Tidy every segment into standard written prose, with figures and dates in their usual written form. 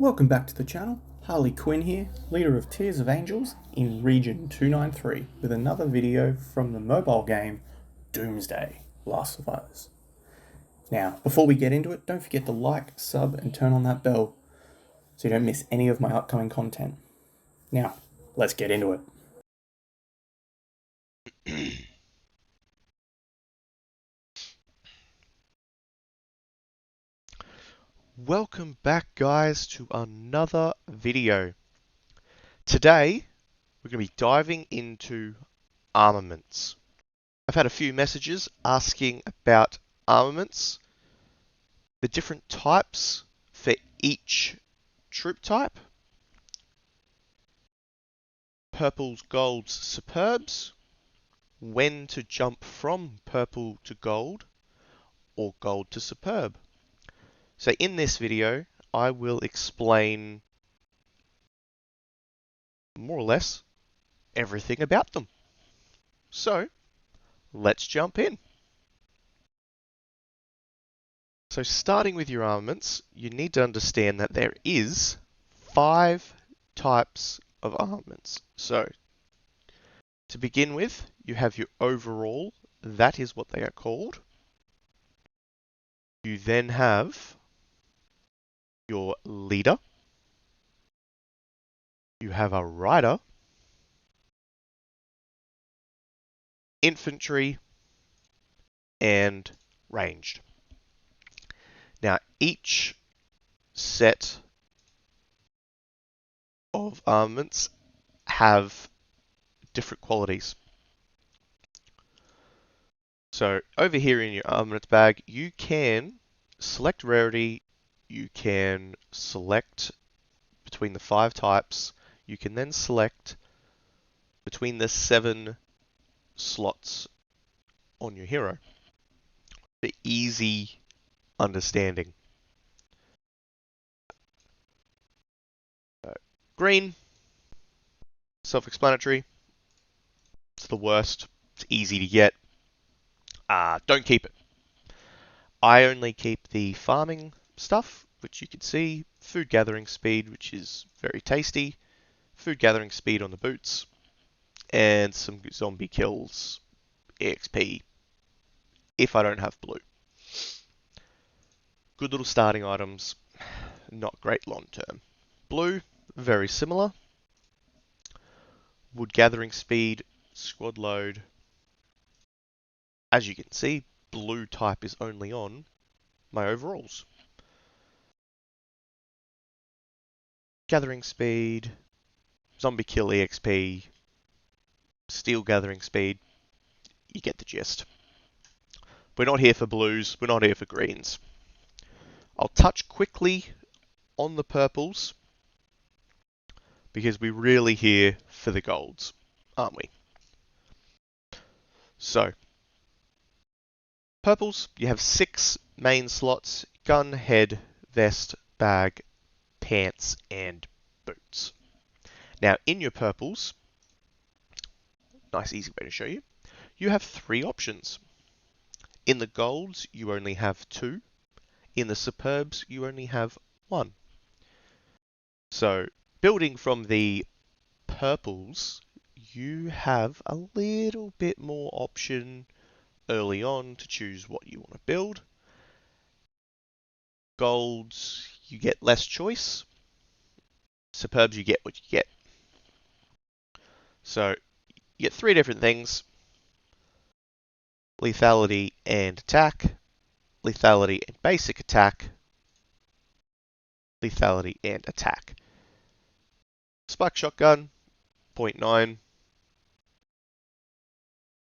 Welcome back to the channel. Harley Quinn here, leader of Tears of Angels in Region 293 with another video from the mobile game Doomsday, Last Survivors. Now, before we get into it, don't forget to like, sub and turn on that bell so you don't miss any of my upcoming content. Now, let's get into it. Welcome back, guys, to another video. Today we're going to be diving into armaments. I've had a few messages asking about armaments, the different types for each troop type, purples, golds, superbs, when to jump from purple to gold or gold to superb. So in this video I will explain more or less everything about them. So let's jump in. So starting with your armaments, you need to understand that there is 5 types of armaments. So to begin with, you have your overall, that is what they are called. You then have your leader. You have a rider, infantry, and ranged. Now each set of armaments have different qualities. So over here in your armament bag, you can select rarity, you can select between the 5 types, you can then select between the 7 slots on your hero. The easy understanding. Green, self-explanatory, it's the worst, it's easy to get. Don't keep it. I only keep the farming stuff, which you can see, food gathering speed, which is very tasty, food gathering speed on the boots, and some zombie kills, EXP, if I don't have blue. Good little starting items, not great long term. Blue, very similar. Wood gathering speed, squad load. As you can see, blue type is only on my overalls. Gathering speed, zombie kill EXP, steel gathering speed, you get the gist. We're not here for blues, we're not here for greens. I'll touch quickly on the purples because we're really here for the golds, aren't we? So, purples, you have 6 main slots: gun, head, vest, bag, pants, and boots. Now, in your purples, nice easy way to show you, you have 3 options. In the golds, you only have 2. In the superbs, you only have 1. So, building from the purples, you have a little bit more option early on to choose what you want to build. Golds, you get less choice. Superbs, you get what you get. So, you get 3 different things: lethality and attack, lethality and basic attack, lethality and attack. Spike shotgun, 0.9.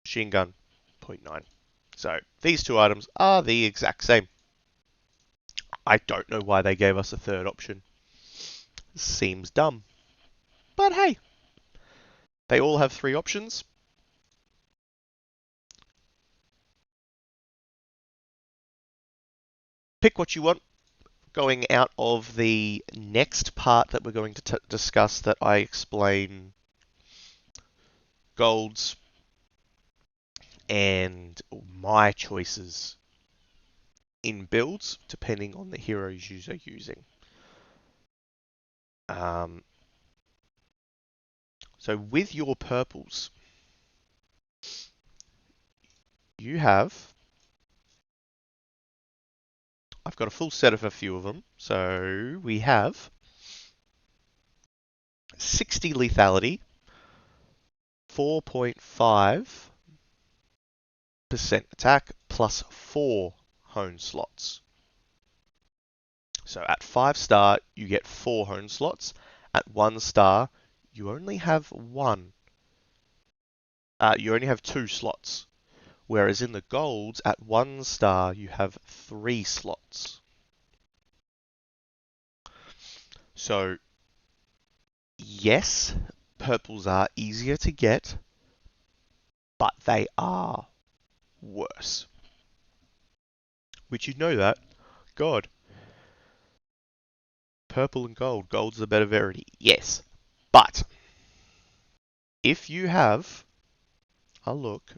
Machine gun, 0.9. So these 2 items are the exact same. I don't know why they gave us a 3rd option. Seems dumb. But hey, they all have 3 options. Pick what you want. Going out of the next part that we're going to discuss, that I explain golds and my choices in builds depending on the heroes you're using. So with your purples, you have, I've got a full set of a few of them. So we have 60 lethality, 4.5% attack, plus 4 hone slots. So at 5-star, you get 4 hone slots. At 1-star, you only have one. You only have 2 slots. Whereas in the golds, at 1-star, you have 3 slots. So, yes, purples are easier to get, but they are worse. Which you know that. God. Purple and gold. Gold's the better Rarity. Yes. But, if you have a look,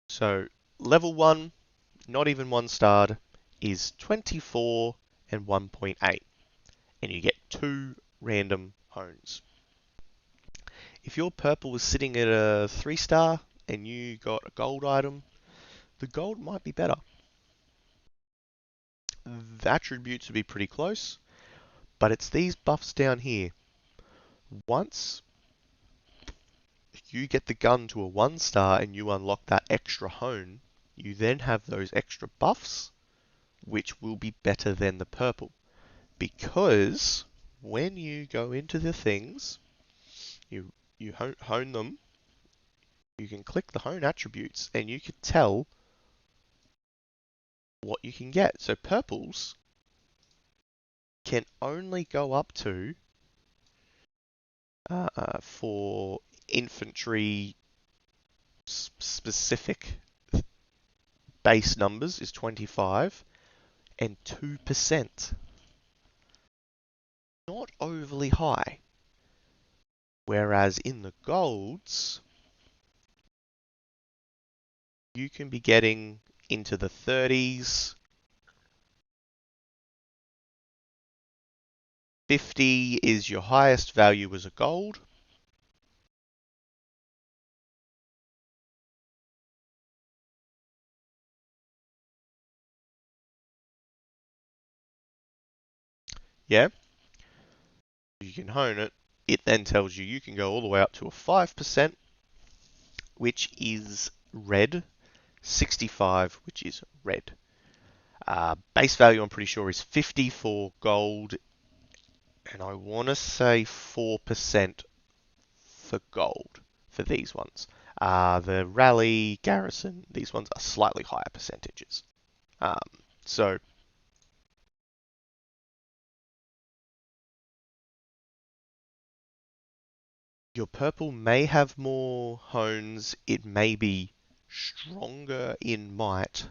so level 1, not even 1-starred, is 24 and 1.8. And you get 2 random hones. If your purple was sitting at a 3-star and you got a gold item, the gold might be better. The attributes would be pretty close, but it's these buffs down here. Once you get the gun to a 1-star and you unlock that extra hone, you then have those extra buffs, which will be better than the purple. Because when you go into the things, you hone them, you can click the hone attributes and you can tell what you can get. So purples can only go up to, for infantry specific base numbers is 25 and 2%. Not overly high. Whereas in the golds, you can be getting into the 30s. 50 is your highest value as a gold. Yeah, you can hone it. It then tells you can go all the way up to a 5%, which is red, 65, which is red. Base value, I'm pretty sure, is 50 for gold, and I want to say 4% for gold for these ones. The rally, garrison, these ones are slightly higher percentages. So your purple may have more hones, it may be stronger in might,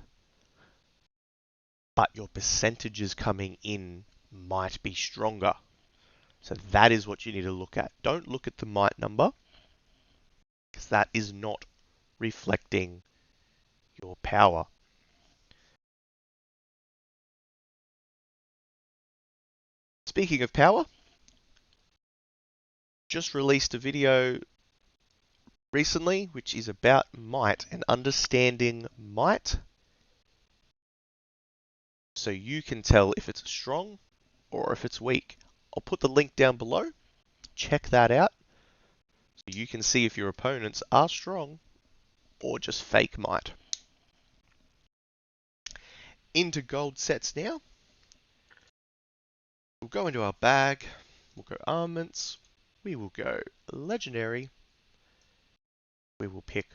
but your percentages coming in might be stronger. So that is what you need to look at. Don't look at the might number, because that is not reflecting your power. Speaking of power, just released a video recently which is about might and understanding might, so you can tell if it's strong or if it's weak. I'll put the link down below. Check that out so you can see if your opponents are strong or just fake might. Into gold sets now. We'll go into our bag. We'll go armaments. We will go legendary. We will pick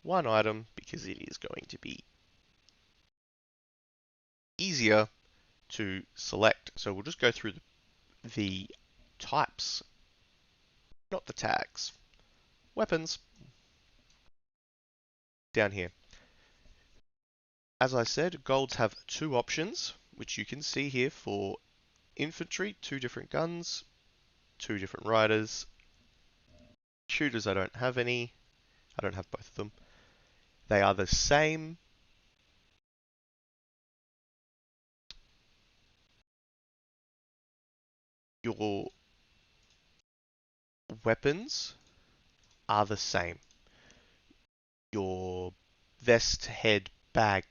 one item because it is going to be easier to select. So we'll just go through the types, not the tags. Weapons, down here. As I said, golds have 2 options, which you can see here for infantry, 2 different guns, 2 different riders. Shooters, I don't have any. I don't have both of them. They are the same. Your weapons are the same. Your vest, head, bag,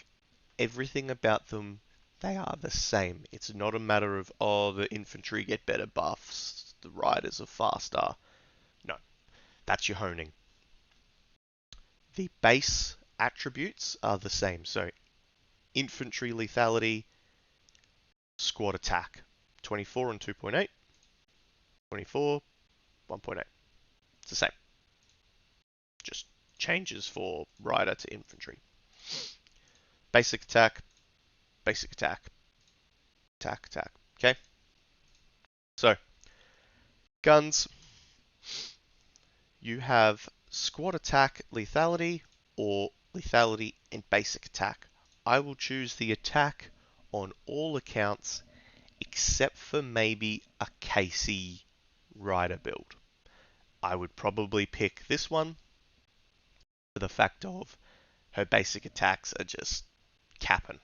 everything about them, they are the same. It's not a matter of, oh, the infantry get better buffs, the riders are faster. No, that's your honing. The base attributes are the same. So infantry lethality, squad attack, 24 and 2.8, 24, 1.8. It's the same. Just changes for rider to infantry. Basic attack, basic attack, attack, attack. Okay? So, guns, you have squad attack lethality or lethality and basic attack. I will choose the attack on all accounts except for maybe a Casey rider build. I would probably pick this one for the fact of her basic attacks are just capping.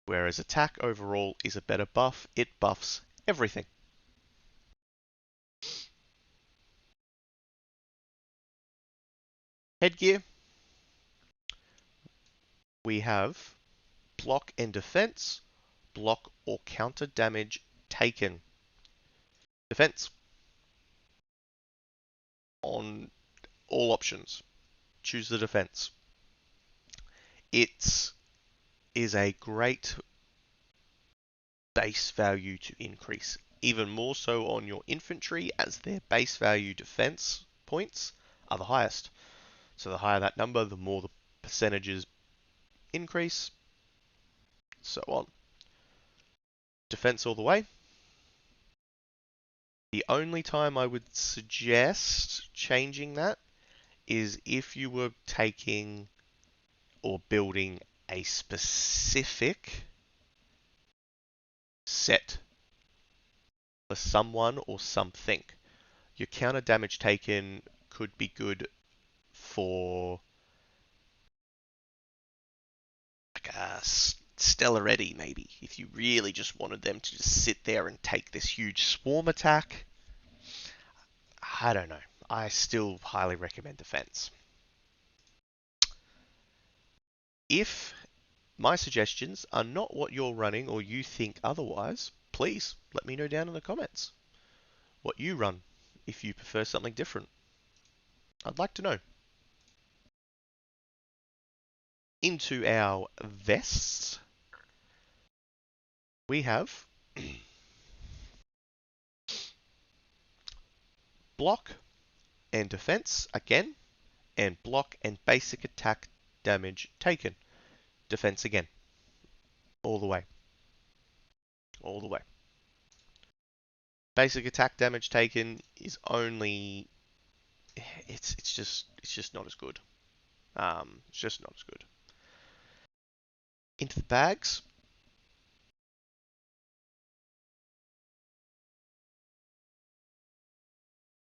Whereas attack overall is a better buff, it buffs everything. Headgear, we have block and defense, block or counter damage taken. Defense on all options. Choose the defense. It is a great base value to increase, even more so on your infantry as their base value defense points are the highest. So the higher that number, the more the percentages increase, so on. Defense all the way. The only time I would suggest changing that is if you were taking or building a specific set for someone or something. Your counter damage taken could be good for like a Rarity maybe, if you really just wanted them to just sit there and take this huge swarm attack. I don't know. I still highly recommend defense. If my suggestions are not what you're running or you think otherwise, please let me know down in the comments what you run if you prefer something different. I'd like to know. Into our vests, we have block and defense again, and block and basic attack damage taken. Defense again. All the way. All the way. Basic attack damage taken is only it's just not as good. It's just not as good. Into the bags.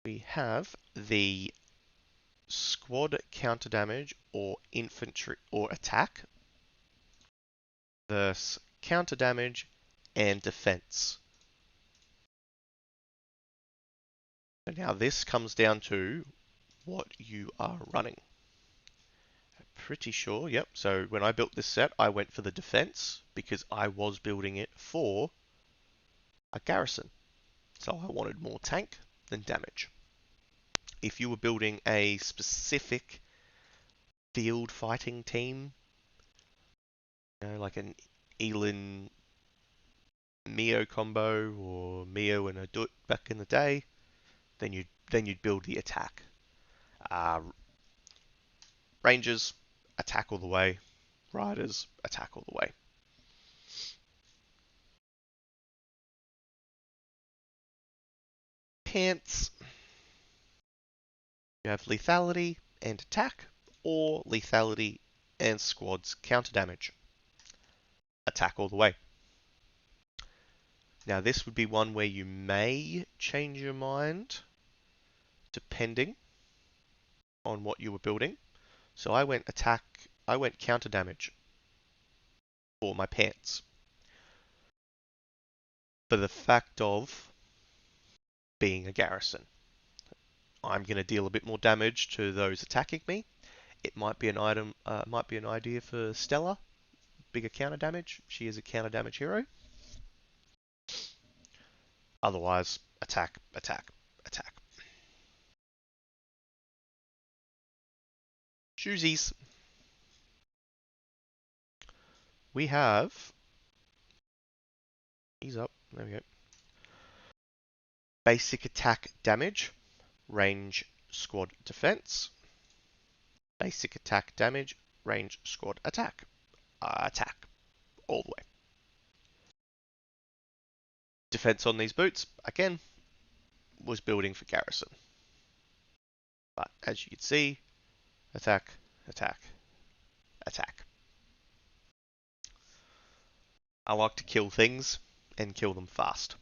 We have the squad counter damage or infantry or attack versus counter damage and defense. So now this comes down to what you are running. I'm pretty sure, yep. So when I built this set, I went for the defense because I was building it for a garrison. So I wanted more tank than damage. If you were building a specific field fighting team, like an Elin Mio combo or Mio and a Dut back in the day, then you'd build the attack. Rangers, attack all the way. Riders, attack all the way. Pants, you have lethality and attack, or lethality and squads counter damage. Attack all the way. Now this would be one where you may change your mind depending on what you were building. So I went attack, I went counter damage for my pants. For the fact of being a garrison. I'm going to deal a bit more damage to those attacking me. It might be an item, might be an idea for Stella. Bigger counter damage. She is a counter damage hero. Otherwise, attack, attack, attack. Choosies. We have. He's up. There we go. Basic attack damage. Range squad defense. Basic attack damage. Range squad attack. Attack. All the way. Defense on these boots, again, was building for garrison. But as you can see, attack, attack, attack. I like to kill things and kill them fast.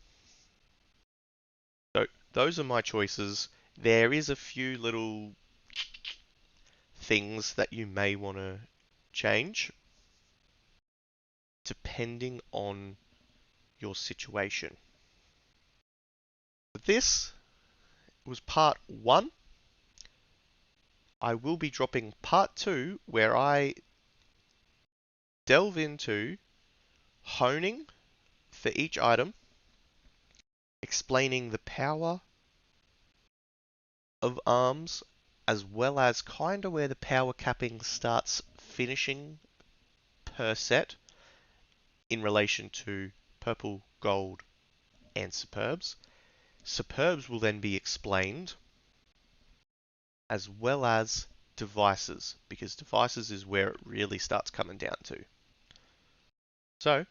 So those are my choices. There is a few little things that you may want to change depending on your situation. This was part 1. I will be dropping part 2 where I delve into honing for each item, explaining the power of arms, as well as kind of where the power capping starts finishing per set in relation to purple, gold, and superbs. Superbs will then be explained, as well as devices, because devices is where it really starts coming down to. So,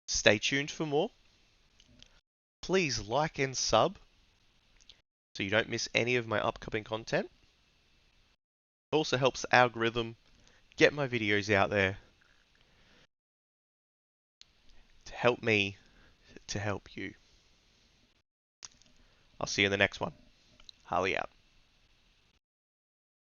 stay tuned for more. Please like and sub so you don't miss any of my upcoming content. It also helps the algorithm get my videos out there to help me to help you. I'll see you in the next one. Harley out.